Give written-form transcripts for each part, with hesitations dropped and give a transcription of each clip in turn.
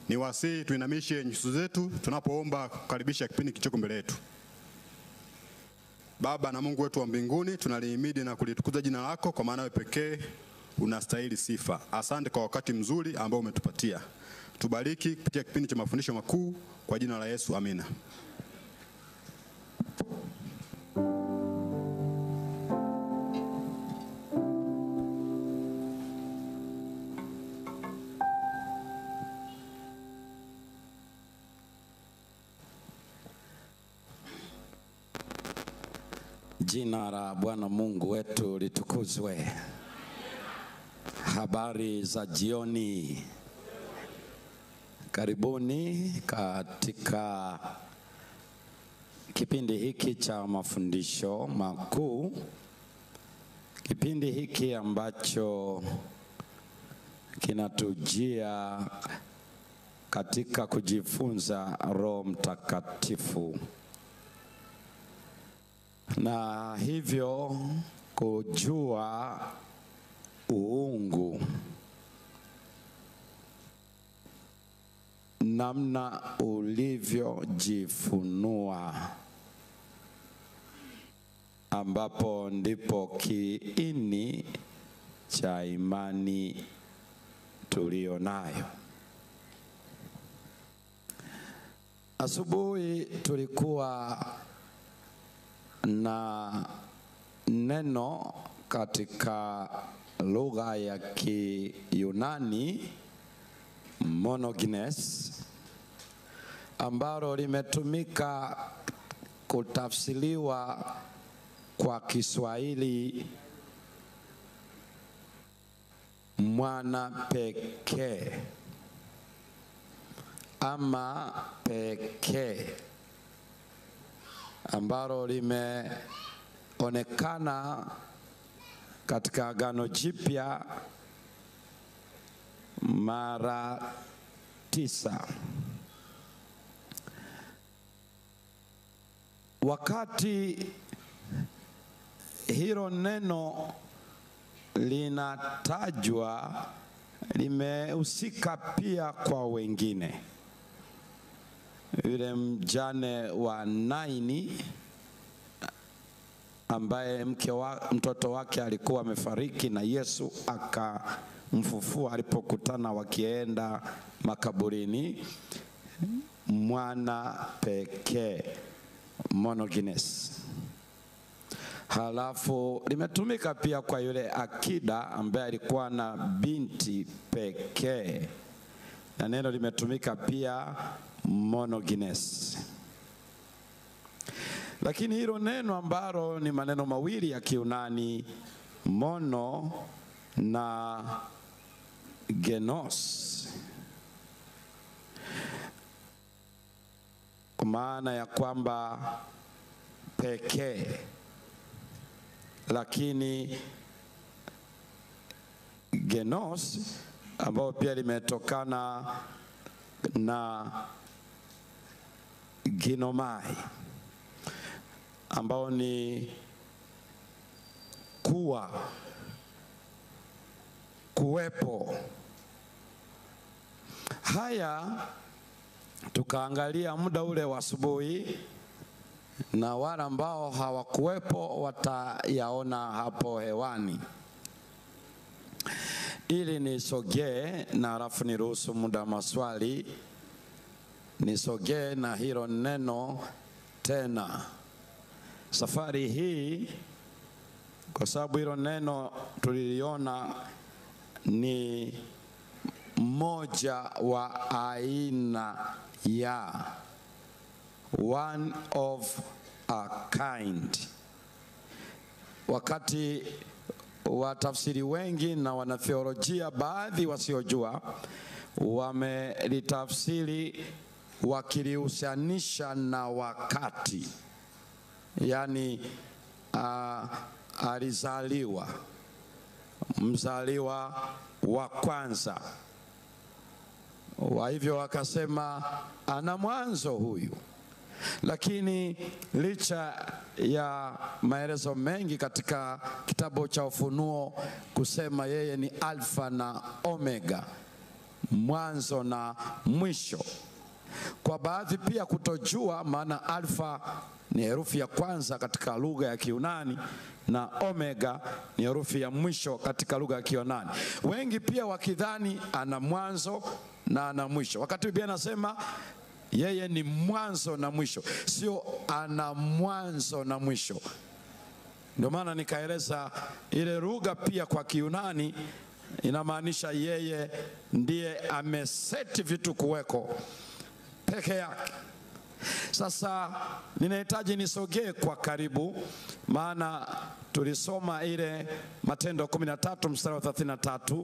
Ni wasihi tuinamishe nyuso zetu tunapoomba kukaribisha kipindi kichoko mbele yetu. Baba na Mungu wetu wa mbinguni, tunalihimidi na kulitukuza jina lako kwa maana wewe pekee unastahili sifa. Asante kwa wakati mzuri ambao umetupatia. Tubariki kupitia kipindi cha mafundisho makuu kwa jina la Yesu. Amina. Jina la Bwana Mungu wetu litukuzwe. Habari za jioni. Karibuni katika kipindi hiki cha mafundisho makuu. Kipindi hiki ambacho kinatujia katika kujifunza Roho Mtakatifu. Na hivyo kujua uungu, namna ulivyojifunua, ambapo ndipo kiini cha imani tulionayo. Asubuhi tulikuwa na neno katika lugha ya Kiyunani monogenes, ambalo limetumika kutafsiriwa kwa Kiswahili mwana pekee ama pekee, ambalo limeonekana katika Agano Jipya mara 9. Wakati hilo neno linatajwa, limehusika pia kwa wengine. Yule mjane wa Naini ambaye mtoto wake alikuwa amefariki na Yesu akamfufua alipokutana wakienda makaburini. Mwana pekee, monogenes. Halafu limetumika pia kwa yule akida ambaye alikuwa na binti pekee, na neno limetumika pia monogenes. Lakini hilo neno ambalo ni maneno mawili ya Kiyunani, mono na genos, kwa maana ya kwamba pekee, lakini genos ambao pia limetokana na ginomai, ambao ni kuwepo. Haya tukaangalia muda ule wa asubuhi, na wale ambao hawakuwepo watayaona hapo hewani. Ili nisogee na alafu niruhusu muda maswali, nisogee na hilo neno tena safari hii, kwa sababu hilo neno tuliliona ni moja wa aina ya, one of a kind. Wakati watafsiri wengi na wanatheolojia baadhi wasiojua wamelitafsiri wakilihusianisha na wakati, yani alizaliwa, mzaliwa wa kwanza. Wa hivyo wakasema ana mwanzo huyu. Lakini licha ya maelezo mengi katika kitabu cha Ufunuo kusema yeye ni Alfa na Omega, mwanzo na mwisho. Kwa baadhi pia kutojua maana alfa ni herufi ya kwanza katika lugha ya Kiyunani na omega ni herufi ya mwisho katika lugha ya Kiyunani. Wengi pia wakidhani ana mwanzo na ana mwisho, wakati Biblia inasema yeye ni mwanzo na mwisho, sio ana mwanzo na mwisho. Ndio maana nikaeleza ile lugha pia kwa Kiyunani inamaanisha yeye ndiye ameseti vitu kuweko peke yake. Sasa ninahitaji nisogee kwa karibu, maana tulisoma ile Matendo 13 mstari wa 33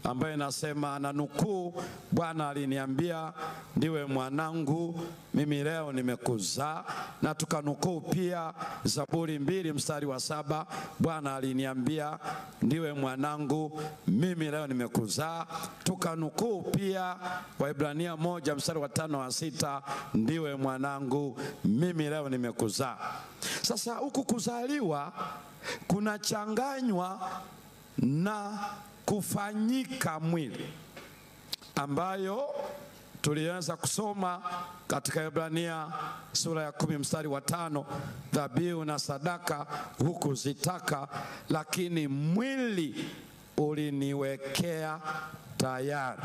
ambayo inasema, na nukuu, Bwana aliniambia ndiwe mwanangu, mimi leo nimekuzaa. Na tukanukuu pia Zaburi 2 mstari wa 7, Bwana aliniambia ndiwe mwanangu, mimi leo nimekuzaa. Tukanukuu pia Waebrania 1 mstari wa 5 wa 6, ndiwe mwanangu, mimi leo nimekuzaa. Sasa huku kuzaliwa kunachanganywa na kufanyika mwili, ambayo tulianza kusoma katika Waebrania sura ya 10 mstari wa 5, dhabihu na sadaka hukuzitaka, lakini mwili uliniwekea tayari.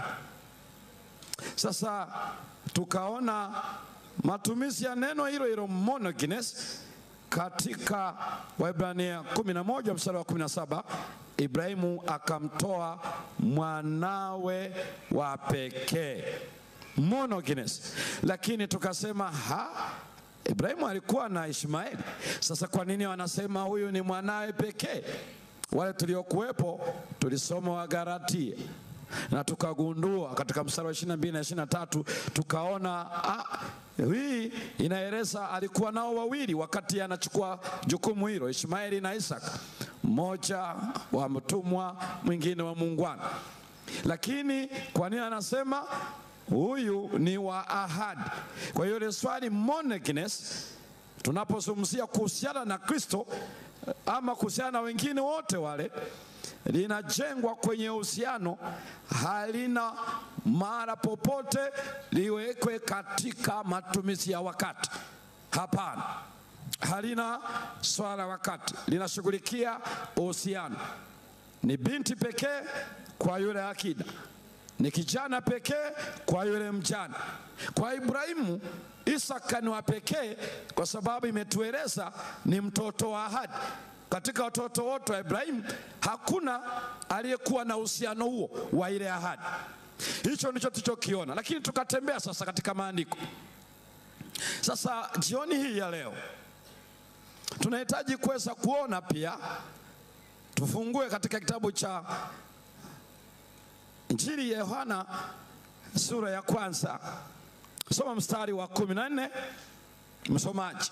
Sasa tukaona matumizi ya neno hilo hilo monogenes katika Waebrania 11 mstari wa 17, Ibrahimu akamtoa mwanawe wa pekee, monogenes. Lakini tukasema Ibrahimu alikuwa na Ishmaeli. Sasa kwa nini wanasema huyu ni mwanawe pekee? Wale tuliokuwepo tulisoma Wagalatia na tukagundua katika mstari wa 22 na 23, tukaona hii inaeleza alikuwa nao wawili wakati anachukua jukumu hilo, Ishmaeli na Isaka, mmoja wa mtumwa, mwingine wa muungwana. Lakini kwa nini anasema huyu ni wa ahadi? Kwa hiyo ile swali monogenes, tunapozungumzia kuhusiana na Kristo ama kuhusiana na wengine wote wale, linajengwa kwenye uhusiano, halina mara popote liwekwe katika matumizi ya wakati. Hapana, halina swala wakati, linashughulikia uhusiano. Ni binti pekee kwa yule akida, ni kijana pekee kwa yule mjane. Kwa Ibrahimu, Isaka ni wa pekee kwa sababu imetueleza ni mtoto wa ahadi. Katika watoto wote wa Ibrahimu hakuna aliyekuwa na uhusiano huo wa ile ahadi. Hicho ndicho tulichokiona, lakini tukatembea sasa katika maandiko. Sasa jioni hii ya leo tunahitaji kuweza kuona pia, tufungue katika kitabu cha Injili ya Yohana sura ya 1, soma mstari wa 14. Msomaji.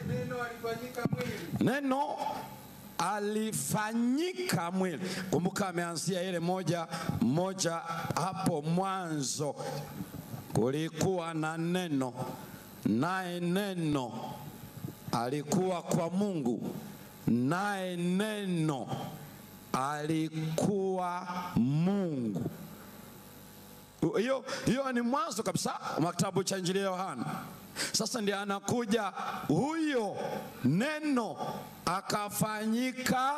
Neno alifanyika mwili. Neno alifanyika mwili. Kumbuka ameanzia ile moja hapo mwanzo kulikuwa na neno, naye neno alikuwa kwa Mungu, naye neno alikuwa Mungu. Hiyo ni mwanzo kabisa wa kitabu cha Injili ya Yohana. Sasa ndiye anakuja huyo neno akafanyika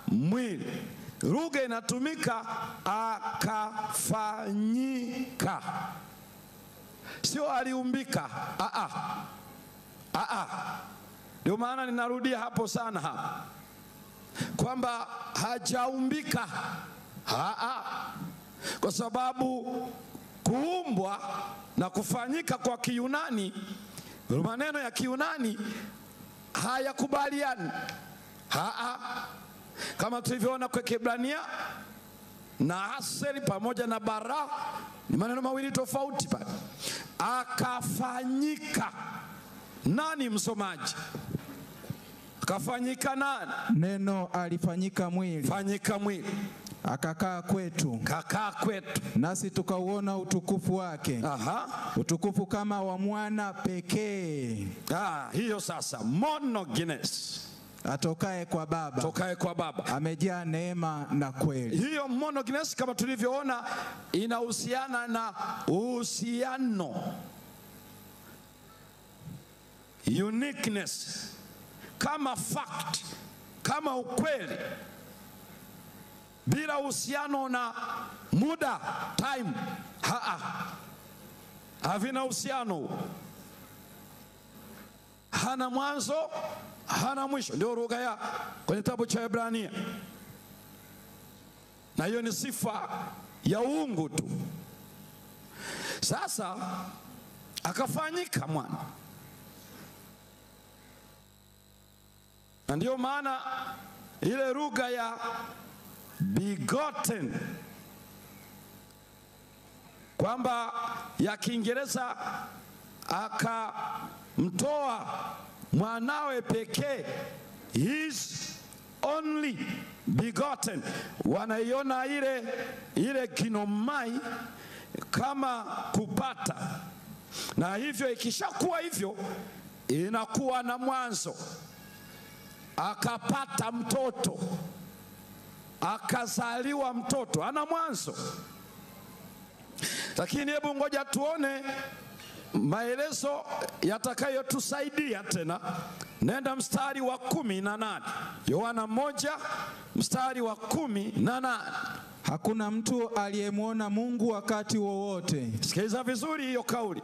mwili. Lugha inatumika akafanyika, sio aliumbika. Ndio maana ninarudia hapo sana hapa kwamba hajaumbika. Kwa sababu kuumbwa na kufanyika kwa Kiyunani, maneno ya Kiyunani hayakubaliani. Kama tulivyoona kwa Kiebrania na aseri pamoja na bara ni maneno mawili tofauti pale. Akafanyika. Nani msomaji? Akafanyika nani? Neno alifanyika mwili. Fanyika mwili. Akakaa kwetu. Kakaa kwetu. Nasi tukauona utukufu wake. Utukufu kama wa mwana pekee. Hiyo sasa monogenes. atokaye kwa Baba, tokaye kwa Baba, amejaa neema na kweli. Hiyo monogenes kama tulivyoona inahusiana na uhusiano, uniqueness, kama fact, kama ukweli, bila uhusiano na muda, time. Havina uhusiano, hana mwanzo, hana mwisho. Ndio lugha ya kwenye kitabu cha Waebrania, na hiyo ni sifa ya uungu tu. Sasa akafanyika mwana, na ndio maana ile lugha ya begotten, kwamba ya Kiingereza akamtoa mwanawe pekee, his only begotten, wanaiona ile ginomai kama kupata, na hivyo ikishakuwa hivyo inakuwa na mwanzo. Akapata mtoto, akazaliwa mtoto, ana mwanzo. Lakini hebu ngoja tuone maelezo yatakayotusaidia tena. Nenda mstari wa 18, Yohana 1 mstari wa 18. Hakuna mtu aliyemwona Mungu wakati wowote. Sikiliza vizuri hiyo kauli.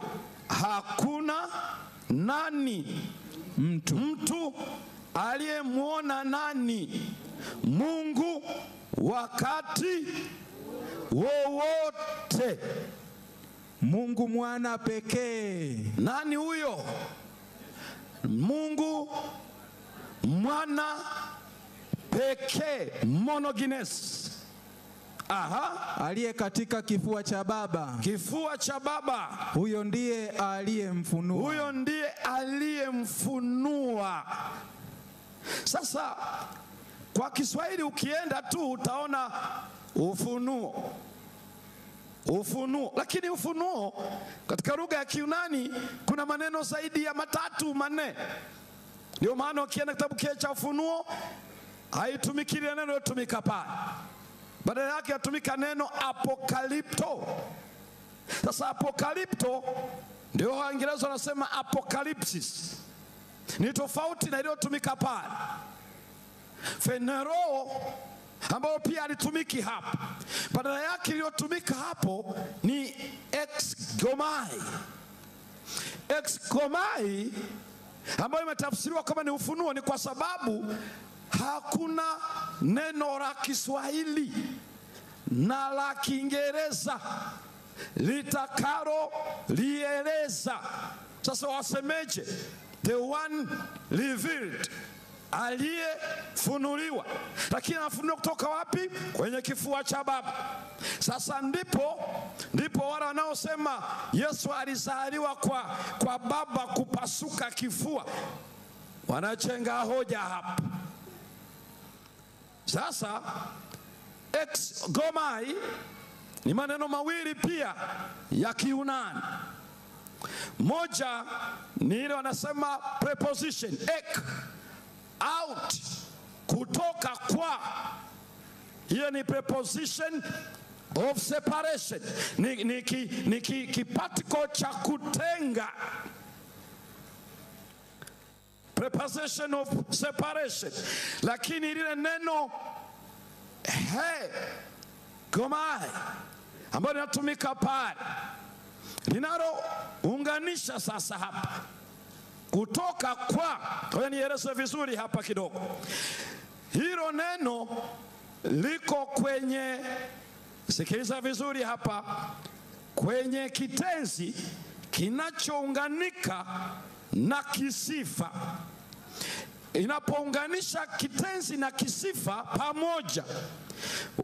Hakuna nani? Mtu aliyemwona nani? Mungu wakati wowote. Mungu mwana pekee. Nani huyo? Mungu mwana pekee, monogenes. Aliye katika kifua cha Baba. Kifua cha Baba. Huyo ndiye aliyemfunua. Huyo ndiye aliyemfunua. Sasa kwa Kiswahili ukienda tu utaona ufunuo. Ufunuo, lakini ufunuo katika lugha ya Kiyunani kuna maneno zaidi ya 3 4. Ndio maana ukienda kitabu kile cha Ufunuo haitumiki ile neno lilotumika pale, badala yake yatumika neno apokalipto. Sasa apokalipto ndio Waingereza wanasema apocalypsis, ni tofauti na iliyotumika pale. Fenero ambao pia alitumiki hapo, badala yake iliyotumika hapo ni exgomai. Exgomai ambayo imetafsiriwa kama ni ufunuo, ni kwa sababu hakuna neno la Kiswahili na la Kiingereza litakalo lieleza. Sasa wasemeje? The one revealed, aliyefunuliwa. Lakini anafunuliwa kutoka wapi? Kwenye kifua cha Baba. Sasa ndipo wale wanaosema Yesu alizaliwa kwa Baba kupasuka kifua wanachenga hoja hapa. Sasa exgomai ni maneno mawili pia ya Kiyunani. Moja ni ile wanasema preposition ek, out, kutoka kwa. Hiyo ni preposition of separation, ni kipatiko cha kutenga, preposition of separation. Lakini lile neno he gomai ambalo linatumika pale linalounganisha sasa hapa kutoka kwa. Kwa nieleze vizuri hapa kidogo. Hilo neno liko kwenye, sikiliza vizuri hapa, kwenye kitenzi kinachounganika na kisifa. Inapounganisha kitenzi na kisifa pamoja,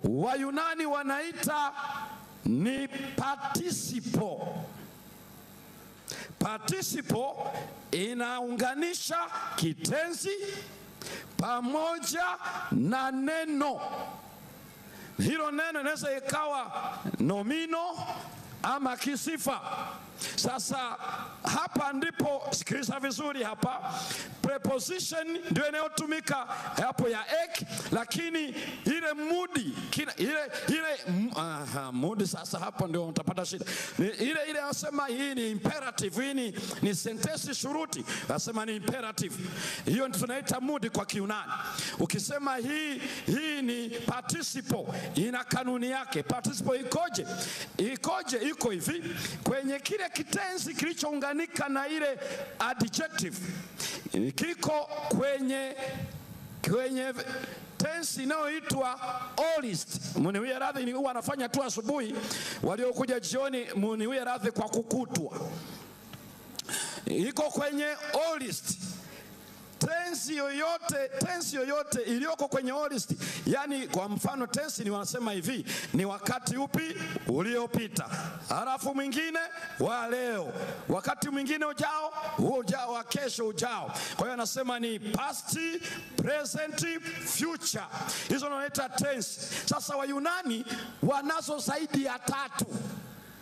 Wayunani wanaita ni participle. Participle inaunganisha kitenzi pamoja na neno. Hilo neno inaweza ikawa nomino ama kisifa. Sasa hapa ndipo, sikiliza vizuri hapa, preposition ndio inayotumika hapo ya ek, lakini ile mudi mudi, sasa hapo ndio utapata shida. Ile anasema hii ni imperative, hii ni sentensi shuruti, anasema ni imperative. Hiyo ndio tunaita mudi kwa Kiunani. Ukisema hii ni participle, ina kanuni yake. Participle ikoje? Iko hivi, kwenye kile kitenzi kilichounganika na ile adjective, kiko kwenye tensi inayoitwa aorist. Muniwie radhi, ni huwa anafanya tu asubuhi, waliokuja jioni muniwie radhi kwa kukutwa. Iko kwenye aorist. Tensi yoyote iliyoko kwenye aorist, yani kwa mfano tensi ni wanasema hivi, ni wakati upi uliopita, halafu mwingine wa leo, wakati mwingine ujao wa kesho ujao. Kwa hiyo anasema ni past, present, future. Hizo wanaita tensi. Sasa Wayunani wanazo zaidi ya 3.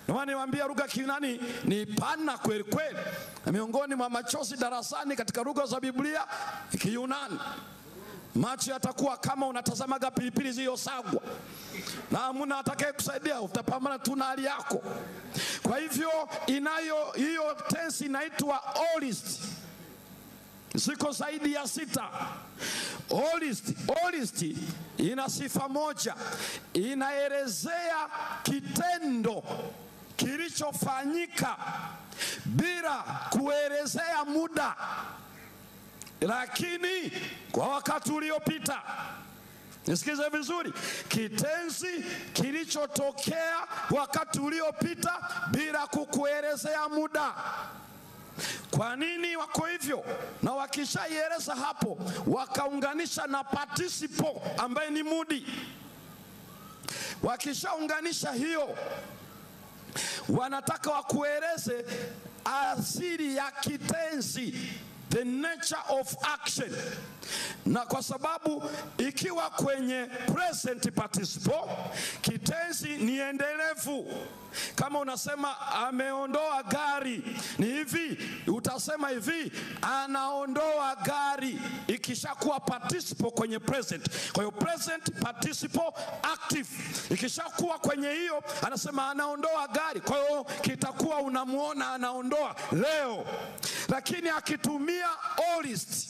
Ndio niwaambia lugha ya Kiunani ni pana kweli kweli. Miongoni mwa machozi darasani katika lugha za Biblia Kiunani, macho yatakuwa kama unatazamaga pilipili zilizosagwa, na hamna atakaye kusaidia, utapambana tu na hali yako. Kwa hivyo hiyo tensi inaitwa aorist. Ziko zaidi ya 6. Aorist ina sifa moja, inaelezea kitendo kilichofanyika bila kuelezea muda, lakini kwa wakati uliopita. Nisikize vizuri, kitenzi kilichotokea wakati uliopita bila kukuelezea muda. Kwa nini wako hivyo? Na wakishaieleza hapo, wakaunganisha na participle ambaye ni mudi. Wakishaunganisha hiyo, wanataka wakueleze asili ya kitenzi, the nature of action. Na kwa sababu ikiwa kwenye present participle, kitenzi ni endelevu. Kama unasema ameondoa gari, ni hivi, utasema hivi, anaondoa gari, ikishakuwa participle kwenye present. Kwa hiyo present participle active, ikishakuwa kwenye hiyo, anasema anaondoa gari, kwa hiyo kitakuwa unamuona anaondoa leo. Lakini akitumia aorist,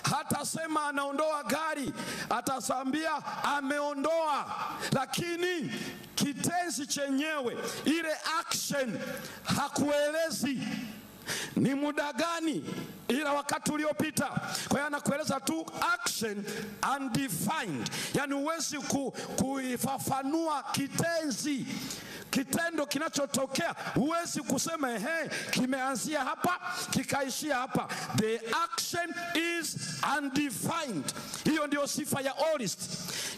hatasema anaondoa gari, atasambia ameondoa. Lakini kitenzi chenyewe, ile action, hakuelezi ni muda gani, ila wakati uliopita. Kwa hiyo anakueleza tu action undefined, yani huwezi kuifafanua kitenzi, kitendo kinachotokea. Huwezi kusema kimeanzia hapa kikaishia hapa. The action is undefined. Hiyo ndio sifa ya aorist.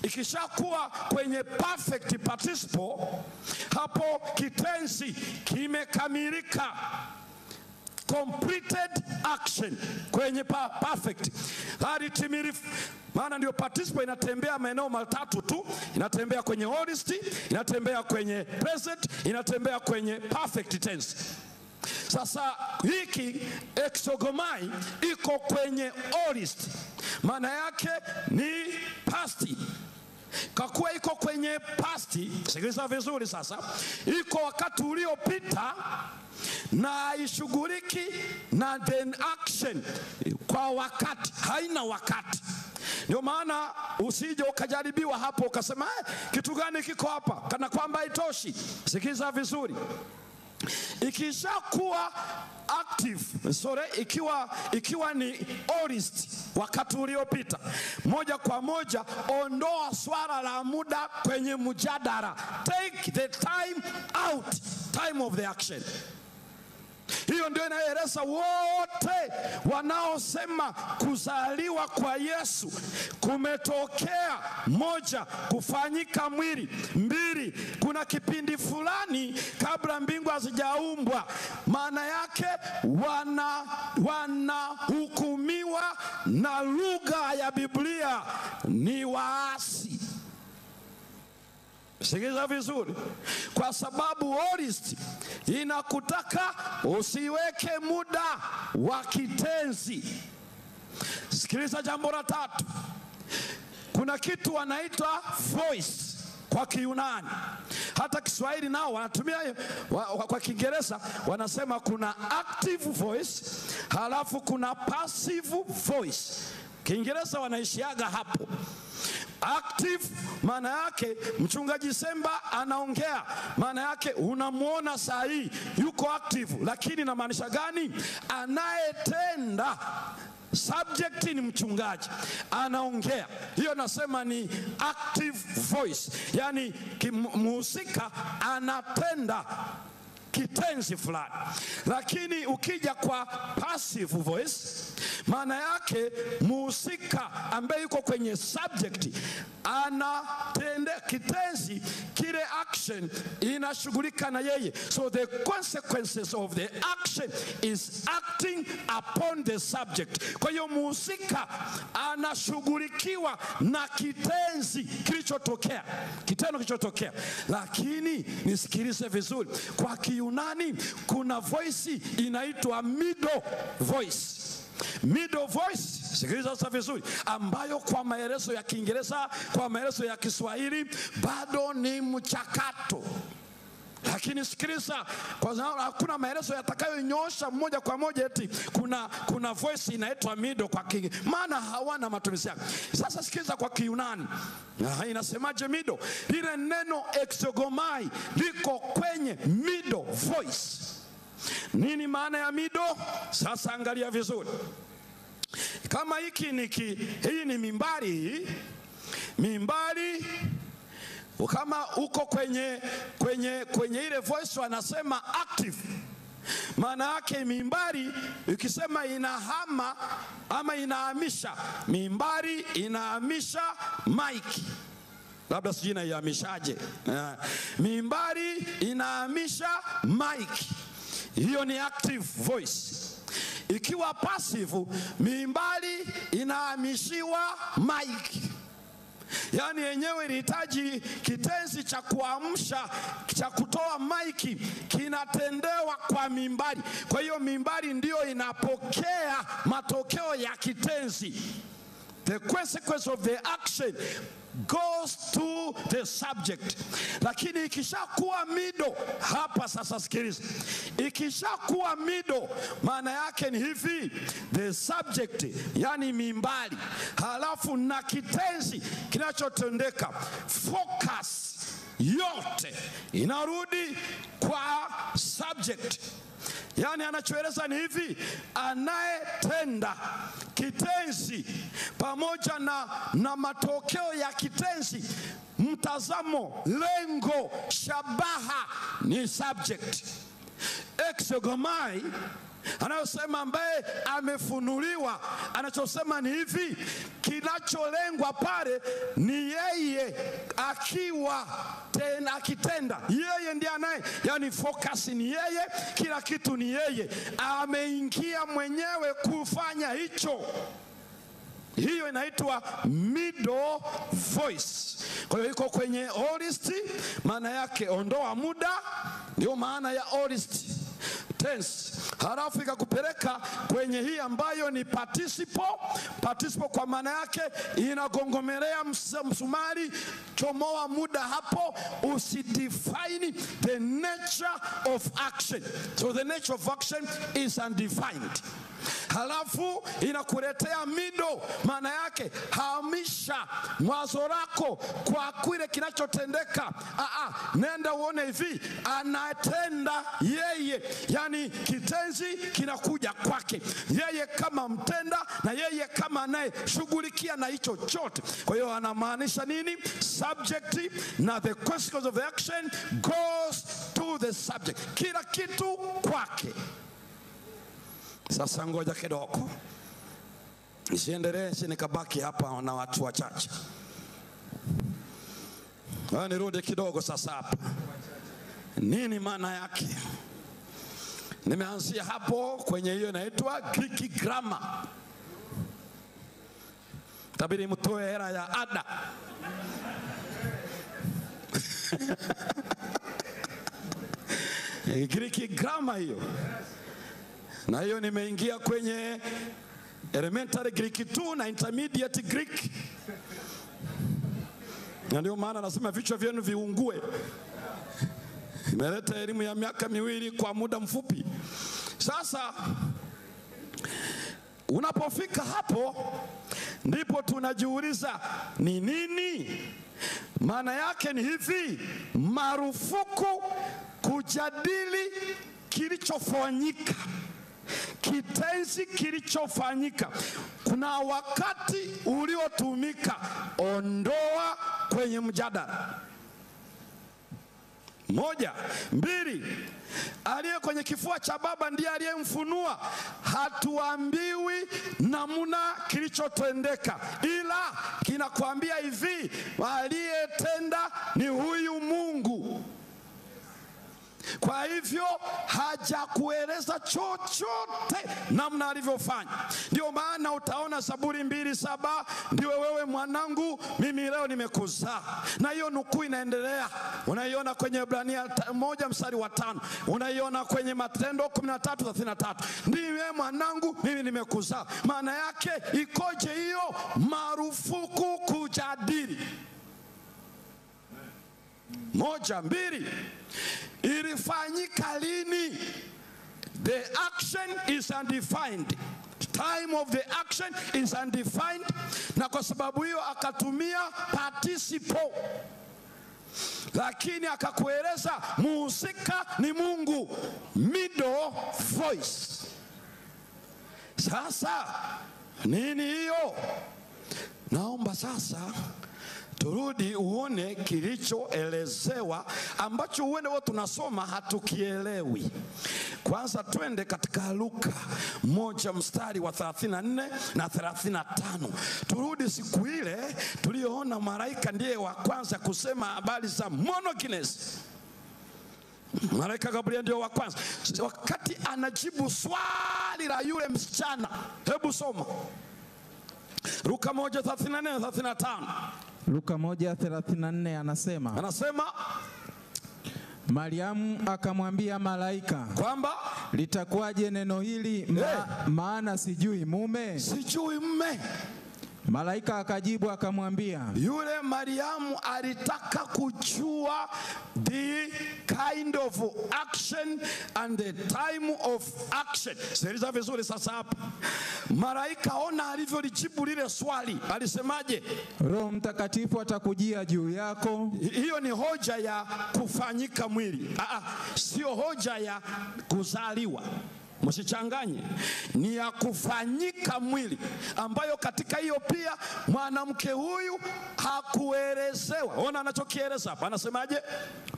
Ikishakuwa kwenye perfect participle, hapo kitenzi kimekamilika, completed action kwenye perfect, hadi timilifu. Maana ndio participle inatembea maeneo 3 tu, inatembea kwenye aorist, inatembea kwenye present, inatembea kwenye perfect tense. Sasa hiki exogomai iko kwenye aorist, maana yake ni past. Kwa kuwa iko kwenye past, sikiliza vizuri sasa, iko wakati uliopita na ishughuliki na the action kwa wakati, haina wakati. Ndio maana usije ukajaribiwa hapo ukasema kitu gani kiko hapa, kana kwamba haitoshi. Sikiza vizuri, ikishakuwa active, ikiwa ni aorist wakati uliopita, moja kwa moja ondoa swala la muda kwenye mjadala. Take the time out, time of the action. Hiyo ndio inaeleza wote wanaosema kuzaliwa kwa Yesu kumetokea: 1, kufanyika mwili; 2, kuna kipindi fulani kabla mbingu hazijaumbwa. Maana yake wanahukumiwa na lugha ya Biblia ni waasi. Sikiliza vizuri, kwa sababu aorist inakutaka usiweke muda wa kitenzi. Sikiliza jambo la tatu, kuna kitu wanaitwa voice kwa Kiyunani. Hata Kiswahili nao wanatumia, kwa Kiingereza wanasema kuna active voice halafu kuna passive voice. Kiingereza wanaishiaga hapo. Active maana yake mchungaji Semba anaongea, maana yake unamuona saa hii yuko active, lakini inamaanisha gani? Anayetenda, subject ni mchungaji anaongea, hiyo nasema ni active voice, yani mhusika anatenda kitenzi fulani. Lakini ukija kwa passive voice, maana yake mhusika ambaye yuko kwenye subject anatenda kitenzi kile, action inashughulika na yeye. So the consequences of the action is acting upon the subject. Kwa hiyo mhusika anashughulikiwa na kitenzi kilichotokea, kitendo kilichotokea. Lakini nisikilize vizuri, kwa Kiyunani kuna voice inaitwa middle voice. Middle voice, sikiliza sasa vizuri, ambayo kwa maelezo ya Kiingereza, kwa maelezo ya Kiswahili bado ni mchakato. Lakini sikiliza, kwa sababu hakuna maelezo yatakayonyosha moja kwa moja eti kuna voice inaitwa middle kwa Kiingereza, maana hawana matumizi yake. Sasa sikiliza kwa Kiyunani, inasemaje middle? Lile neno exogomai liko kwenye middle voice. Nini maana ya middle? Sasa angalia vizuri. Kama hii ni mimbari, mimbari kama uko kwenye ile voice wanasema active, maana yake mimbari ukisema inahama ama inahamisha, mimbari inahamisha mic, labda sijui inaihamishaje, mimbari inahamisha mic, hiyo ni active voice. Ikiwa passive, mimbari inahamishiwa mic, yani yenyewe ilihitaji kitenzi cha kuamsha, cha kutoa maiki, kinatendewa kwa mimbari. Kwa hiyo mimbari ndiyo inapokea matokeo ya kitenzi. The consequence of the action goes to the subject. Lakini ikishakuwa middle, hapa sasa sikiliza, ikishakuwa middle maana yake ni hivi: the subject, yani mimbari, halafu na kitenzi kinachotendeka, focus yote inarudi kwa subject. Yani anachoeleza ni hivi: anayetenda kitenzi pamoja na matokeo ya kitenzi, mtazamo, lengo, shabaha ni subject. Exogomai anayosema, ambaye amefunuliwa, anachosema ni hivi: kinacholengwa pale ni yeye akiwa tena akitenda, yeye ndiye anaye, yani focus ni yeye, kila kitu ni yeye, ameingia mwenyewe kufanya hicho. Hiyo inaitwa middle voice. Kwa hiyo iko kwenye aorist, maana yake ondoa muda, ndio maana ya aorist tense. Halafu ikakupeleka kwenye hii ambayo ni participle. Participle kwa maana yake inagongomelea msumari, chomoa muda hapo, usidefine the nature of action. So the nature of action is undefined. Halafu inakuletea middle, maana yake hamisha mwazo lako kwa kile kinachotendeka. Nenda uone hivi, anatenda yeye, yani kitenzi kinakuja kwake yeye kama mtenda na yeye kama anayeshughulikia na hicho chote. Kwa hiyo anamaanisha nini? Subject na the consequence of the action goes to the subject, kila kitu kwake. Sasa ngoja kidogo nisiendelee, nikabaki hapa na watu wachache. Nirudi kidogo sasa hapa. Nini maana yake? Nimeanzia hapo kwenye hiyo inaitwa Greek grammar. Tabiri mtoe hela ya ada. Greek grammar hiyo. Na hiyo nimeingia kwenye elementary Greek 2 na intermediate Greek. Na ndio maana nasema vichwa vyenu viungue. Nimeleta elimu ya miaka miwili kwa muda mfupi. Sasa unapofika hapo ndipo tunajiuliza ni nini? Maana yake ni hivi: marufuku kujadili kilichofanyika, kitenzi kilichofanyika. Kuna wakati uliotumika, ondoa kwenye mjadala. Moja. Mbili, aliye kwenye kifua cha baba ndiye aliyemfunua. Hatuambiwi namna kilichotendeka, ila kinakwambia hivi: aliyetenda ni huyu Mungu. Kwa hivyo hajakueleza chochote namna alivyofanya. Ndio maana utaona Zaburi 2:7, ndiwe wewe mwanangu, mimi leo nimekuzaa. Na hiyo nukuu inaendelea. Unaiona kwenye Ibrania 1:5, unaiona kwenye Matendo 13:33, ndiwe mwanangu, mimi nimekuzaa. Maana yake ikoje hiyo? Marufuku kujadili. Moja. Mbili, ilifanyika lini? The action is undefined. Time of the action is undefined. Na kwa sababu hiyo akatumia participle, lakini akakueleza muhusika ni Mungu, middle voice. Sasa nini hiyo? Naomba sasa turudi uone kilichoelezewa ambacho uende wao tunasoma hatukielewi. Kwanza twende katika Luka 1:34 na 35. Turudi siku ile tuliyoona malaika ndiye wa kwanza kusema habari za monogenes. Malaika Gabriel ndio wa kwanza wakati anajibu swali la yule msichana. Hebu soma Luka 1:34 na 35. Luka 1:34 anasema Mariamu akamwambia malaika kwamba litakuwaje neno hili maana sijui mume? Sijui mume. Malaika akajibu akamwambia, yule Mariamu alitaka kujua the kind of action and the time of action. Sikiliza vizuri sasa hapa. Malaika ona alivyolijibu lile swali. Alisemaje? Roho Mtakatifu atakujia juu yako. Hiyo ni hoja ya kufanyika mwili. Sio hoja ya kuzaliwa. Msichanganye, ni ya kufanyika mwili, ambayo katika hiyo pia mwanamke huyu hakuelezewa. Ona anachokieleza hapa, anasemaje?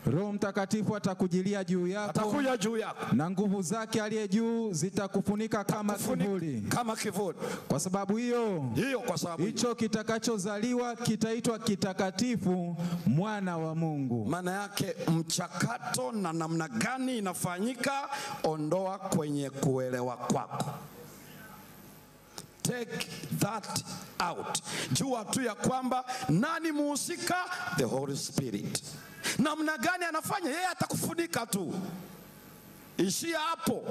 Roho Mtakatifu atakujilia juu yako, atakuja juu yako, na nguvu zake aliye juu zitakufunika kama kivuli. Kama kivuli. Kwa sababu hiyo hicho kitakachozaliwa kitaitwa kitakatifu, mwana wa Mungu. Maana yake mchakato na namna gani inafanyika, ondoa kwenye kuelewa kwako. Take that out. Jua tu ya kwamba nani muhusika? The Holy Spirit. Namna gani anafanya? Yeye atakufunika tu. Ishia hapo.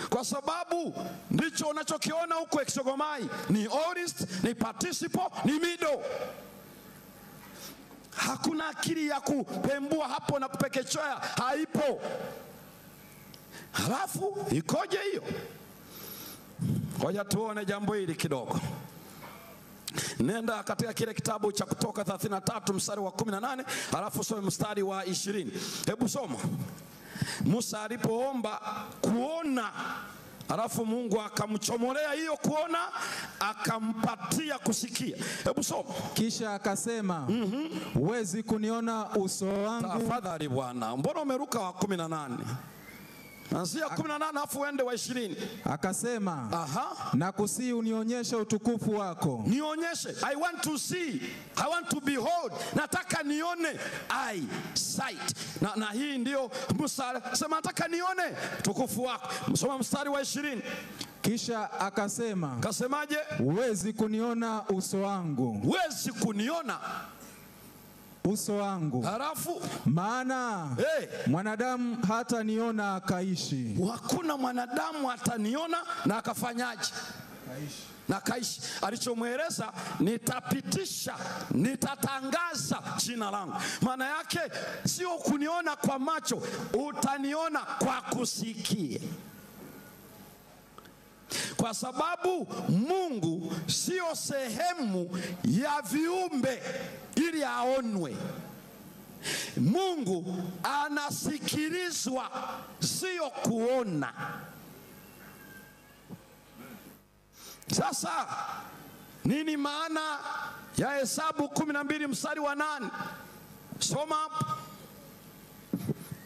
Kwa sababu ndicho unachokiona huko Exogomai. Ni aorist, ni participle, ni middle. Hakuna akili ya kupembua hapo na kupekechea, haipo. Halafu ikoje hiyo? Ngoja tuone jambo hili kidogo. Nenda katika kile kitabu cha Kutoka 33 mstari wa 18, halafu soma mstari wa 20. Hebu soma. Musa alipoomba kuona, halafu Mungu akamchomolea hiyo kuona, akampatia kusikia. Hebu soma. Kisha akasema, huwezi kuniona uso wangu. Tafadhali Bwana, mbona umeruka wa 18? Anzia 18 afu uende wa 20. Akasema, nakusihi unionyeshe utukufu wako. Nionyeshe. I want to see. I want to behold. Nataka nione. I sight. Na hii ndio Musa sema, nataka nione utukufu wako. Soma mstari wa 20. Kisha akasema, kasemaje? huwezi kuniona uso wangu. Huwezi kuniona uso wangu. Halafu Maana mwanadamu hata niona akaishi. Hakuna mwanadamu ataniona na akafanyaje? Na kaishi. Alichomweleza, nitapitisha, nitatangaza jina langu. Maana yake sio kuniona kwa macho, utaniona kwa kusikia. Kwa sababu Mungu sio sehemu ya viumbe ili aonwe. Mungu anasikilizwa, sio kuona. Sasa nini maana ya Hesabu 12 mstari wa 8? Soma hapo.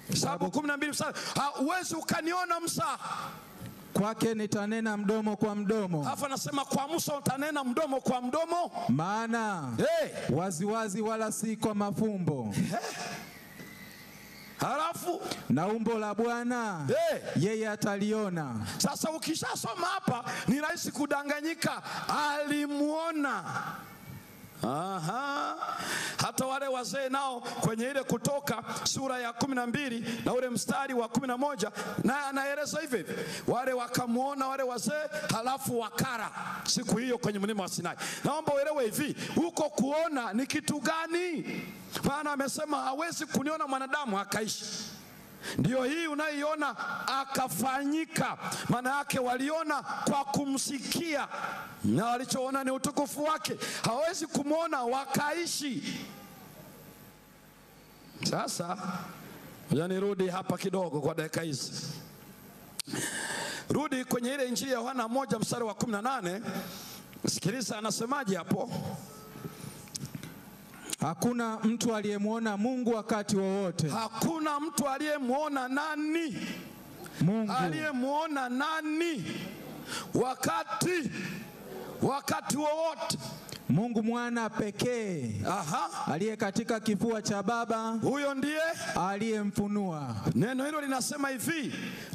Hesabu 12 mstari. Huwezi ukaniona Musa. Kwake nitanena mdomo kwa mdomo. Hapo anasema kwa Musa utanena mdomo kwa mdomo. Maana waziwazi wala si kwa mafumbo. Halafu na umbo la Bwana yeye ataliona. Sasa ukishasoma hapa ni rahisi kudanganyika. Alimuona. Aha. Hata wale wazee nao kwenye ile Kutoka sura ya 12 na ule mstari wa 11 na anaeleza hivi, wale wakamuona wale wazee, halafu wakara siku hiyo kwenye mlima wa Sinai. Naomba uelewe hivi, huko kuona ni kitu gani? Maana amesema hawezi kuniona mwanadamu akaishi. Ndio hii unaiona akafanyika. Maana yake waliona kwa kumsikia, na walichoona ni utukufu wake. Hawezi kumuona wakaishi. Sasa nirudi hapa kidogo kwa dakika hizi. Rudi kwenye ile Injili ya Yohana 1 mstari wa 18. Sikiliza anasemaje hapo. Hakuna mtu aliyemuona Mungu wakati wowote. Hakuna mtu aliyemuona nani? Mungu. Aliyemuona nani? Wakati wowote. Mungu mwana pekee. Aliye katika kifua cha Baba. Huyo ndiye aliyemfunua. Neno hilo linasema hivi,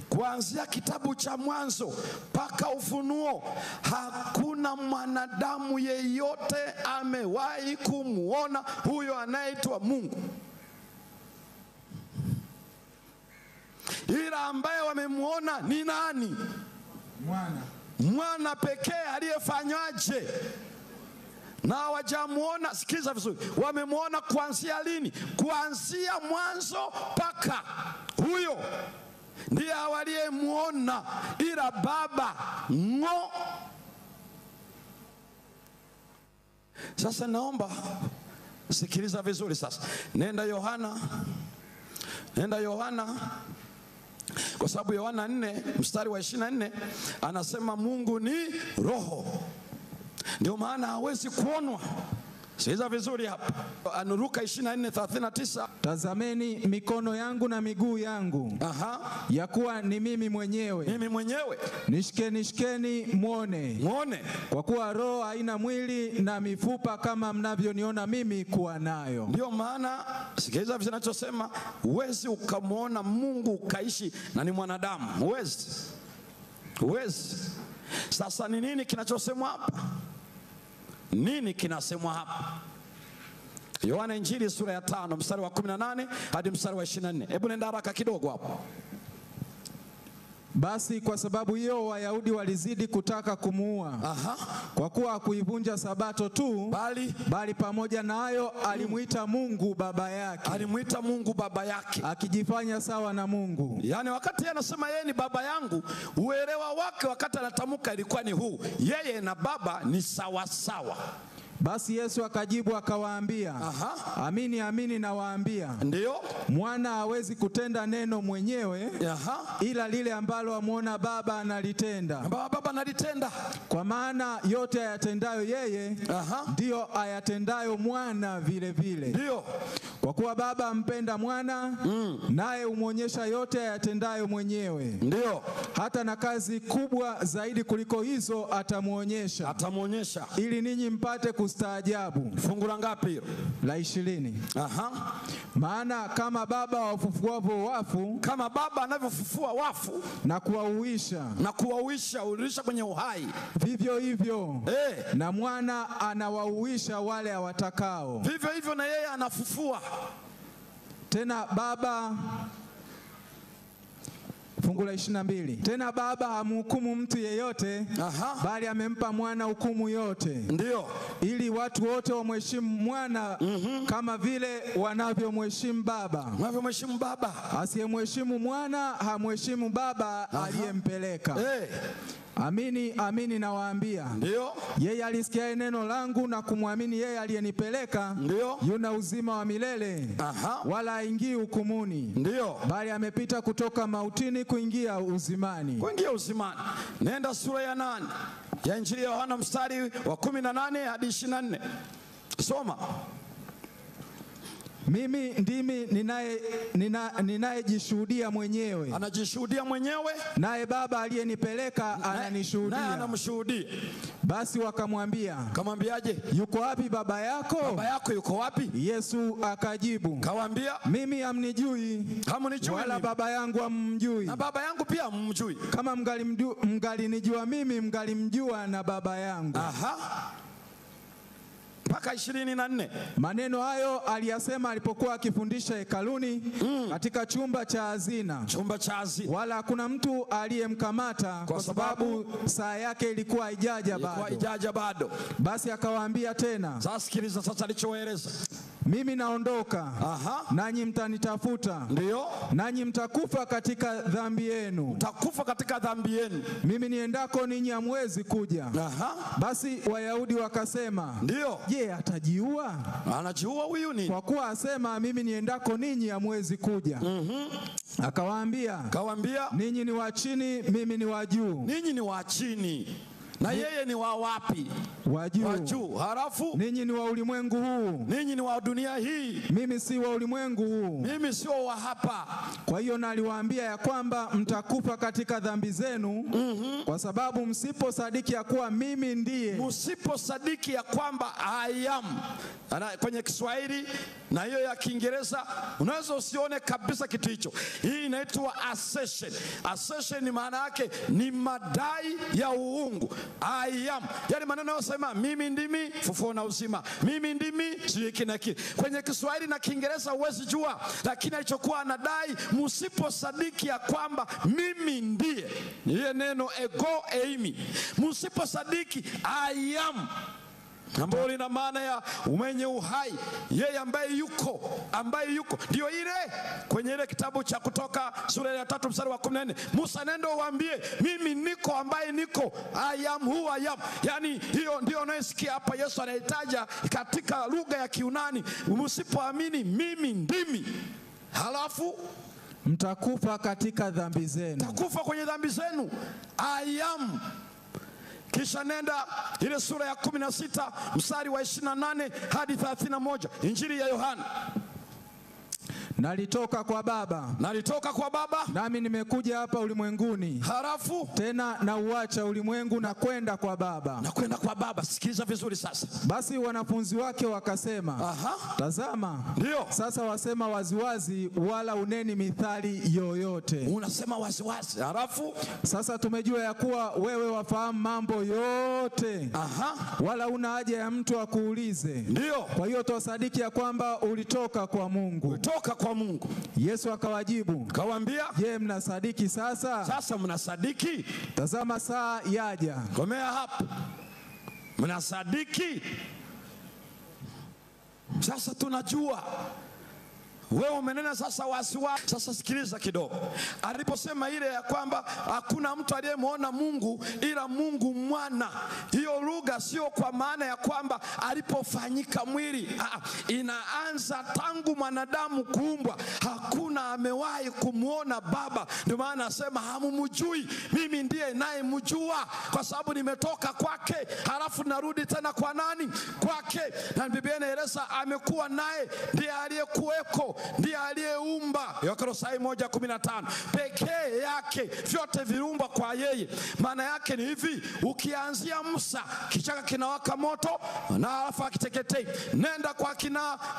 kuanzia kitabu cha Mwanzo mpaka Ufunuo, hakuna mwanadamu yeyote amewahi kumuona huyo anaitwa Mungu. Ila ambaye wamemuona ni nani? Mwana pekee aliyefanywaje? Na hawajamuona. Sikiza vizuri, wamemuona kuanzia lini? Kuanzia mwanzo mpaka. Huyo ndiye waliyemuona, ila Baba ngo. Sasa naomba sikiliza vizuri sasa. Nenda Yohana, kwa sababu Yohana 4 mstari wa 24 anasema Mungu ni roho. Ndio maana hawezi kuonwa. Sikiliza vizuri hapa. Luka 24:39. Tazameni mikono yangu na miguu yangu. Ya kuwa ni mimi mwenyewe. Mimi mwenyewe. Nishikeni muone. Kwa kuwa roho haina mwili na mifupa kama mnavyoniona mimi kuwa nayo. Ndio maana sikiliza vizuri ninachosema, huwezi ukamwona Mungu ukaishi na ni mwanadamu. Huwezi. Sasa ni nini kinachosemwa hapa? Nini kinasemwa hapa? Yohana Injili sura ya 5 mstari wa 18 hadi mstari wa 24. Hebu nenda haraka kidogo hapo. Basi kwa sababu hiyo Wayahudi walizidi kutaka kumuua. Kwa kuwa hakuivunja sabato tu, bali pamoja na hayo alimuita Mungu baba yake. Akijifanya sawa na Mungu. Yaani wakati anasema yeye ni baba yangu, uelewa wake wakati anatamka ilikuwa ni huu: yeye na baba ni sawa sawa. Basi Yesu akajibu akawaambia, amini amini nawaambia, ndio mwana hawezi kutenda neno mwenyewe, ila lile ambalo amuona baba analitenda. Kwa maana yote ayatendayo yeye, ndio ayatendayo mwana vile vile. Ndio. Kwa kuwa Baba ampenda mwana, naye umwonyesha yote ayatendayo mwenyewe. Ndio. Hata na kazi kubwa zaidi kuliko hizo atamuonyesha. Atamuonyesha. Ili ninyi mpate kustaajabu. Fungu la ngapi hilo? La 20. Aha. Maana kama Baba wafufuavyo wafu, kama Baba anavyofufua wafu na kuwauisha urudisha kwenye uhai, vivyo hivyo na mwana anawauisha wale awatakao. Vivyo hivyo na yeye anafufua. Tena Baba, fungu la 22. Tena Baba hamhukumu mtu yeyote, bali amempa mwana hukumu yote. Ndio. Ili watu wote wamheshimu mwana kama vile wanavyomheshimu Baba. Wanavyomheshimu Baba. Asiyemheshimu mwana hamheshimu Baba aliyempeleka. Amini, amini nawaambia, ndio, yeye alisikia neno langu na kumwamini yeye aliyenipeleka, ndio, yuna uzima wa milele, wala haingii hukumuni, ndio, bali amepita kutoka mautini kuingia uzimani. Kuingia uzimani. Nenda sura ya 8 ya Injili ya Yohana mstari wa 18 hadi 24. Soma. Mimi ndimi ninayejishuhudia mwenyewe. Anajishuhudia mwenyewe. Naye Baba aliyenipeleka ananishuhudia. Naye anamshuhudia. Basi wakamwambia. Kamwambiaje? Yuko wapi baba yako? Baba yako yuko wapi? Yesu akajibu. Kawaambia, mimi hamnijui. Hamunijui wala mimi. Baba yangu hammjui. Na Baba yangu pia hammjui. Kama mngalinijua mimi, mngalimjua na Baba yangu. Mpaka 24. Maneno hayo aliyasema alipokuwa akifundisha hekaluni katika chumba cha hazina. Chumba cha hazina. Wala hakuna mtu aliyemkamata kwa sababu saa yake ilikuwa haijaja bado. Basi akawaambia tena. Sasa sikiliza sasa alichoeleza. Mimi naondoka, nanyi mtanitafuta. Ndio. Nanyi mtakufa katika dhambi yenu. Mtakufa katika dhambi yenu. Mimi niendako ninyi hamwezi kuja. Basi Wayahudi wakasema, ndio, je, atajiua? Anajiua huyu nini? Kwa kuwa asema mimi niendako ninyi hamwezi kuja. Akawaambia, ninyi ni wa chini, mimi ni wa juu. Ninyi ni wa chini. Na yeye ni wa wapi? Wa juu. Wa juu. Halafu ninyi ni wa ulimwengu huu. Ninyi ni wa dunia hii. Mimi si wa ulimwengu huu. Mimi sio wa hapa. Kwa hiyo naliwaambia ya kwamba mtakufa katika dhambi zenu, kwa sababu msiposadiki ya kuwa mimi ndiye. Msiposadiki ya kwamba I am. Kwenye Kiswahili na hiyo ya Kiingereza unaweza usione kabisa kitu hicho. Hii inaitwa assertion. Assertion ni maana yake ni madai ya uungu. I am. Yaani maneno yanayosema mimi ndimi fufuo na uzima. Mimi ndimi shiriki na kile. Kwenye Kiswahili na Kiingereza huwezi jua, lakini alichokuwa anadai, msiposadiki ya kwamba mimi ndiye. Ile neno ego eimi. Msiposadiki I am, ambayo lina maana ya mwenye uhai, yeye ambaye yuko ndio ile kwenye ile kitabu cha Kutoka sura ya 3 mstari wa 14. Musa, nenda uambie mimi niko ambaye niko, I am who I am. Yani hiyo ndio unayosikia hapa Yesu anahitaja katika lugha ya Kiunani, msipoamini mimi ndimi, halafu mtakufa katika dhambi zenu. Mtakufa kwenye dhambi zenu. I am. Kisha nenda ile sura ya 16 mstari wa 28 hadi 31, Injili ya Yohana. Nalitoka kwa Baba, nami nimekuja hapa ulimwenguni. Halafu tena na uacha ulimwengu na kwenda kwa Baba. Sikiliza vizuri sasa. Basi wanafunzi wake wakasema, tazama, ndio, sasa wasema waziwazi, wala uneni mithali yoyote. Unasema waziwazi. Halafu sasa tumejua ya kuwa wewe wafahamu mambo yote. Wala una haja ya mtu akuulize. Ndio. Kwa hiyo twasadiki ya kwamba ulitoka kwa Mungu. Ulitoka kwa Mungu. Yesu akawajibu, kawaambia, je, mnasadiki sasa? Sasa mnasadiki? Tazama saa yaja. Komea hapo. Mnasadiki? Sasa tunajua Wewe umenena sasa wasiwasi. Sasa sikiliza kidogo. Aliposema ile ya kwamba hakuna mtu aliyemwona Mungu ila Mungu mwana, hiyo lugha sio kwa maana ya kwamba alipofanyika mwili. Inaanza tangu mwanadamu kuumbwa, hakuna amewahi kumwona Baba. Ndio maana anasema hamumjui, mimi ndiye ninayemjua, kwa sababu nimetoka kwake halafu narudi tena kwa nani? Kwake. Na Biblia inaeleza amekuwa naye, ndiye aliyekuweko, ndiye aliyeumba. Wakolosai 1:15. Pekee yake, vyote viliumbwa kwa yeye. Maana yake ni hivi, ukianzia Musa kichaka kinawaka moto na alafu akiteketei. Nenda kwa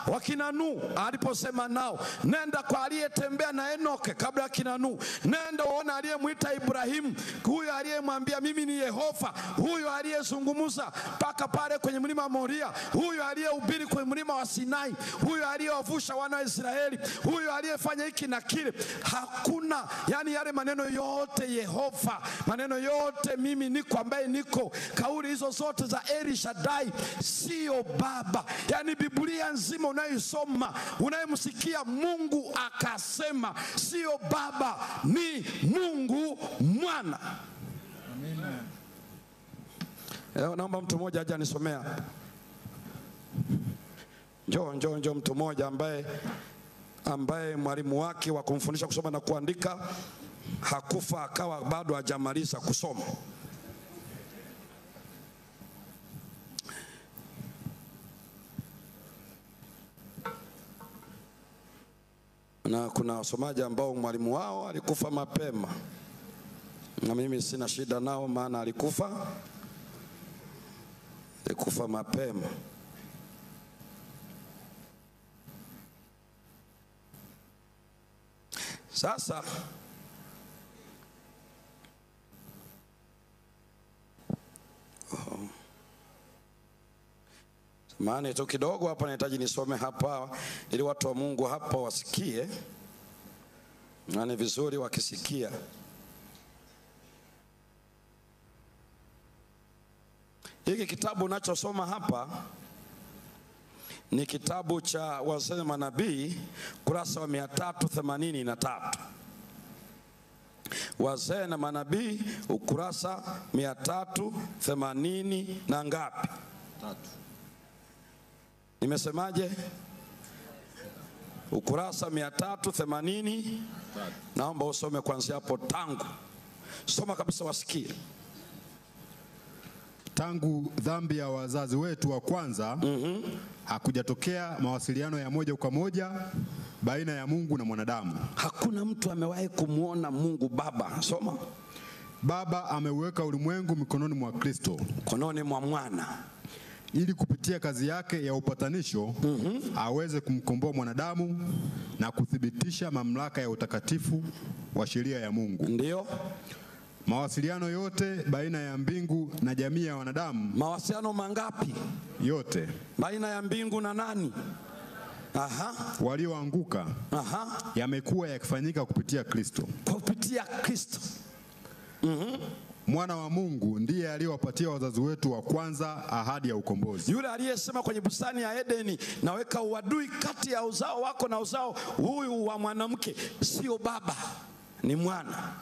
wakina Nuhu aliposema nao. Nenda kwa aliyetembea na Enoke kabla ya kina Nuhu. Nenda uone aliyemuita Ibrahimu, huyo aliyemwambia mimi ni Yehova, huyo aliyezungumza mpaka pale kwenye mlima Moria, huyo aliyehubiri kwenye mlima wa Sinai, huyo aliyewavusha wana wa Israeli, huyo aliyefanya hiki na kile. Hakuna, yani yale maneno yote Yehova, maneno yote mimi niko ambaye niko, kauli hizo zote za El Shaddai, sio Baba. Yani Biblia nzima unayosoma, unayemsikia Mungu akasema, sio Baba, ni Mungu mwana. Amina. Naomba mtu mmoja aje anisomea. Njoo mtu mmoja ambaye mwalimu wake wa kumfundisha kusoma na kuandika hakufa akawa bado hajamaliza kusoma. Na kuna wasomaji ambao mwalimu wao alikufa mapema, na mimi sina shida nao, maana alikufa mapema. Sasa maana ito kidogo hapa nahitaji nisome hapa ili watu wa Mungu hapa wasikie, na ni vizuri wakisikia. Hiki kitabu unachosoma hapa ni kitabu cha Wazee na Manabii, kurasa wa 383. Wazee na Manabii ukurasa 380 na ngapi? 3. Nimesemaje? Ukurasa 380. Naomba usome kuanzia hapo tangu. Soma kabisa wasikie. Tangu dhambi ya wazazi wetu wa kwanza hakujatokea mawasiliano ya moja kwa moja baina ya Mungu na mwanadamu. Hakuna mtu amewahi kumuona Mungu Baba. Soma. Baba ameuweka ulimwengu mikononi mwa Kristo, mikononi mwa mwana, ili kupitia kazi yake ya upatanisho aweze kumkomboa mwanadamu na kuthibitisha mamlaka ya utakatifu wa sheria ya Mungu. Ndio. Mawasiliano yote baina ya mbingu na jamii ya wanadamu. Mawasiliano mangapi? Yote. Baina ya mbingu na nani? Walioanguka. Yamekuwa yakifanyika kupitia Kristo. Kupitia Kristo. Mwana wa Mungu ndiye aliyewapatia wazazi wetu wa kwanza ahadi ya ukombozi. Yule aliyesema kwenye bustani ya Edeni, naweka uadui kati ya uzao wako na uzao huyu wa mwanamke. Sio Baba, ni mwana,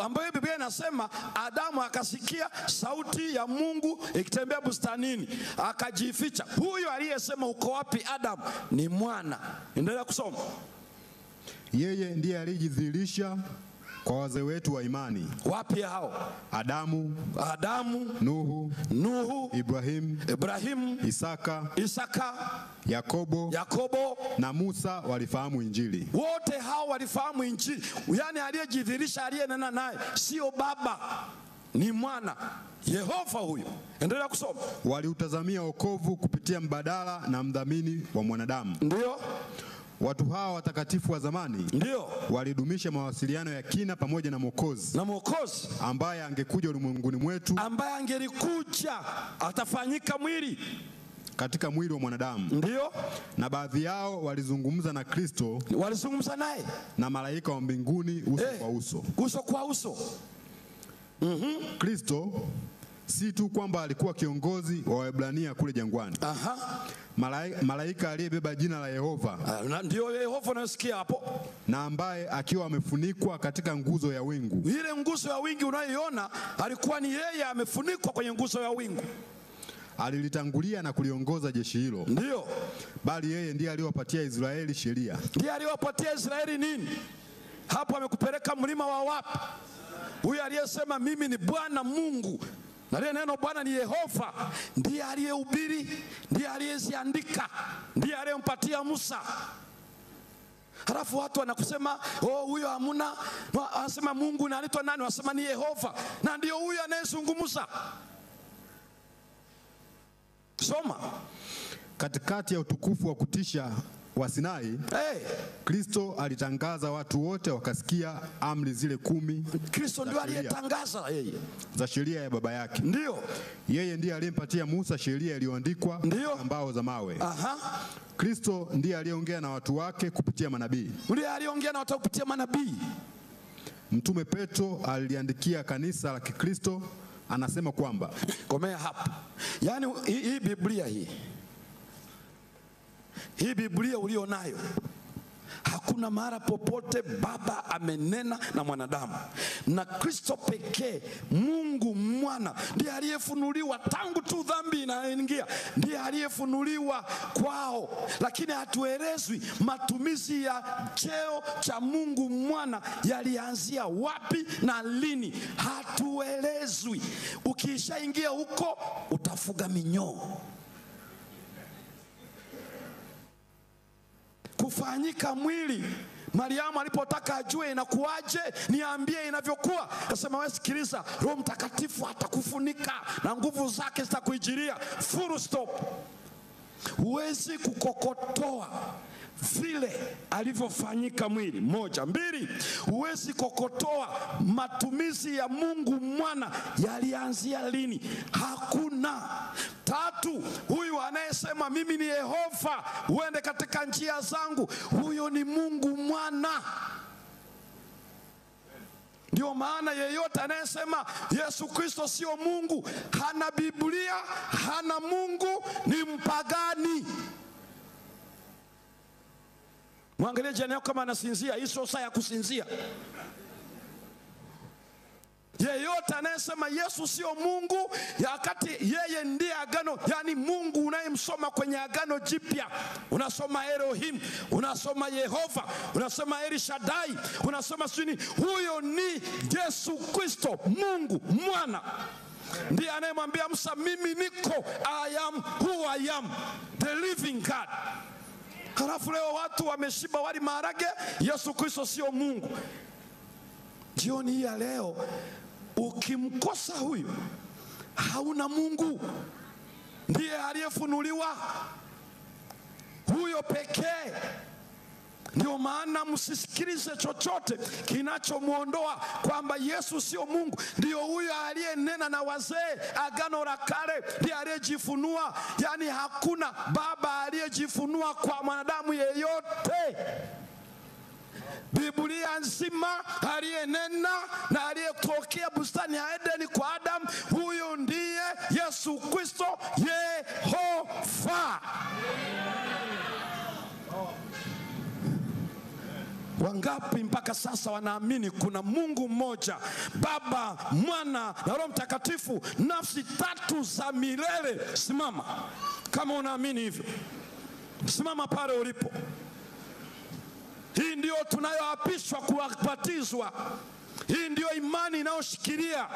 ambaye Biblia inasema Adamu akasikia sauti ya Mungu ikitembea bustanini, akajificha. Huyo aliyesema uko wapi Adamu ni mwana. Endelea kusoma. Yeye ndiye alijidhihirisha kwa wazee wetu wa imani. Wapi hao? Adamu, Nuhu, Ibrahimu, Isaka, Yakobo na Musa walifahamu Injili. Wote hao walifahamu Injili. Yani aliyejidhihirisha, aliyenena naye sio Baba, ni mwana, Yehova huyo. Endelea kusoma. Waliutazamia wokovu kupitia mbadala na mdhamini wa mwanadamu. Ndio. Watu hawa watakatifu wa zamani ndio walidumisha mawasiliano ya kina pamoja na Mwokozi, ambaye angekuja ulimwenguni mwetu, ambaye angelikuja atafanyika mwili katika mwili wa mwanadamu. Ndio. Na baadhi yao walizungumza na Kristo, walizungumza naye na malaika wa mbinguni uso kwa uso. Uso kwa uso. Kristo Si tu kwamba alikuwa kiongozi wa Waebrania kule jangwani. Malaika aliyebeba jina la Yehova. Ndio Yehova unasikia hapo. Na ambaye akiwa amefunikwa katika nguzo ya wingu. Ile nguzo ya wingu unayoiona alikuwa ni yeye amefunikwa kwenye nguzo ya wingu. Alilitangulia na kuliongoza jeshi hilo. Ndio. Bali yeye ndiye aliyowapatia Israeli sheria. Ndiye aliyowapatia Israeli nini? Hapo amekupeleka mlima wa wapi? Huyu aliyesema mimi ni Bwana Mungu. Na lile neno Bwana ni Yehova, ndiye aliyehubiri, ndiye aliyeziandika, ndiye aliyempatia Musa. Halafu watu wanakusema huyo hamuna, anasema Mungu na anaitwa nani? Wanasema ni Yehova, na ndio huyu anayezungumza. Soma. Katikati ya utukufu wa kutisha wa Sinai, Kristo alitangaza, watu wote wakasikia amri zile 10. Kristo ndio aliyetangaza yeye za sheria ya baba yake. Ndio. Yeye ndiye aliyempatia Musa sheria iliyoandikwa kwa mbao za mawe. Kristo ndiye aliyeongea na watu wake kupitia manabii. Ndiye aliyeongea na watu kupitia manabii. Mtume Petro aliandikia kanisa la Kikristo, anasema kwamba komea hapa. Yaani hii Biblia hii Biblia ulionayo, hakuna mara popote Baba amenena na mwanadamu. Na Kristo pekee, Mungu Mwana, ndiye aliyefunuliwa tangu tu dhambi inaingia, ndiye aliyefunuliwa kwao. Lakini hatuelezwi matumizi ya cheo cha Mungu Mwana yalianzia wapi na lini, hatuelezwi. Ukishaingia huko utafuga minyoo. Kufanyika mwili, Mariamu alipotaka ajue inakuaje, niambie inavyokuwa, akasema wewe sikiliza, Roho Mtakatifu atakufunika na nguvu zake zitakuijiria. Full stop. Huwezi kukokotoa vile alivyofanyika mwili. 1, 2, huwezi kokotoa matumizi ya Mungu Mwana yalianzia lini, hakuna. 3, huyu anayesema mimi ni Yehova, uende katika njia zangu, huyo ni Mungu Mwana. Ndio maana yeyote anayesema Yesu Kristo sio Mungu, hana Biblia, hana Mungu, ni mpagani. Mwangalie jirani yako kama anasinzia, hii sio saa ya kusinzia. Yeyote anayesema Yesu sio Mungu, wakati yeye ndiye agano, yani Mungu unayemsoma kwenye agano jipya, unasoma Elohim, unasoma Yehova, unasoma El Shaddai, unasoma sini, huyo ni Yesu Kristo, Mungu Mwana. Ndiye anayemwambia Musa, mimi niko, I am who I am, the living God. Halafu leo watu wameshiba wali maharage, Yesu Kristo sio Mungu. Jioni hii ya leo, ukimkosa huyu, hauna Mungu. Ndiye aliyefunuliwa, huyo pekee. Ndio maana msisikilize chochote kinachomuondoa kwamba Yesu sio Mungu. Ndio huyo aliyenena na wazee agano la kale, ndiye aliyejifunua. Yani hakuna baba aliyejifunua kwa mwanadamu yeyote. Biblia nzima aliyenena na aliyetokea bustani ya Edeni kwa Adam, huyo ndiye Yesu Kristo, Yehova. Wangapi mpaka sasa wanaamini kuna Mungu mmoja, Baba, Mwana na Roho Mtakatifu, nafsi 3 za milele? Simama kama unaamini hivyo, simama pale ulipo. Hii ndio tunayoapishwa kubatizwa. Hii ndio imani inayoshikilia.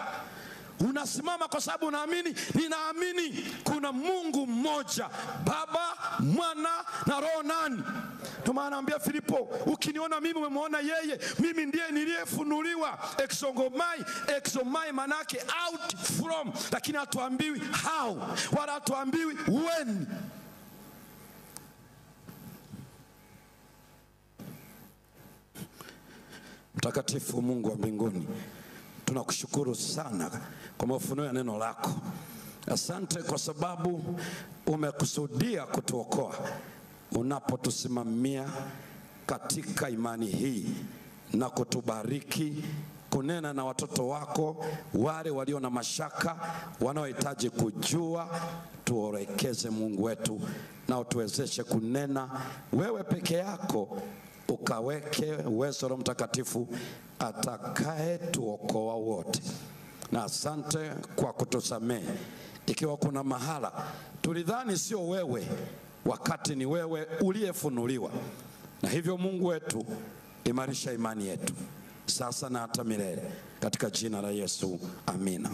Unasimama kwa sababu unaamini, ninaamini kuna Mungu mmoja, Baba, Mwana na Roho. Nani? Ndio maana anambia Filipo, ukiniona mimi umemwona yeye, mimi ndiye niliyefunuliwa. Exomai manake out from, lakini hatuambiwi how, wala hatuambiwi when. Mtakatifu Mungu wa mbinguni, tunakushukuru sana kwa mafunuo ya neno lako. Asante kwa sababu umekusudia kutuokoa unapotusimamia katika imani hii na kutubariki kunena na watoto wako wale walio na mashaka, wanaohitaji kujua. Tuorekeze Mungu wetu na utuwezeshe kunena wewe peke yako, ukaweke uwezo wa Mtakatifu atakaye tuokoa wote. Na asante kwa kutusamehe ikiwa kuna mahala tulidhani sio wewe, wakati ni wewe uliyefunuliwa. Na hivyo Mungu wetu, imarisha imani yetu sasa na hata milele, katika jina la Yesu, amina.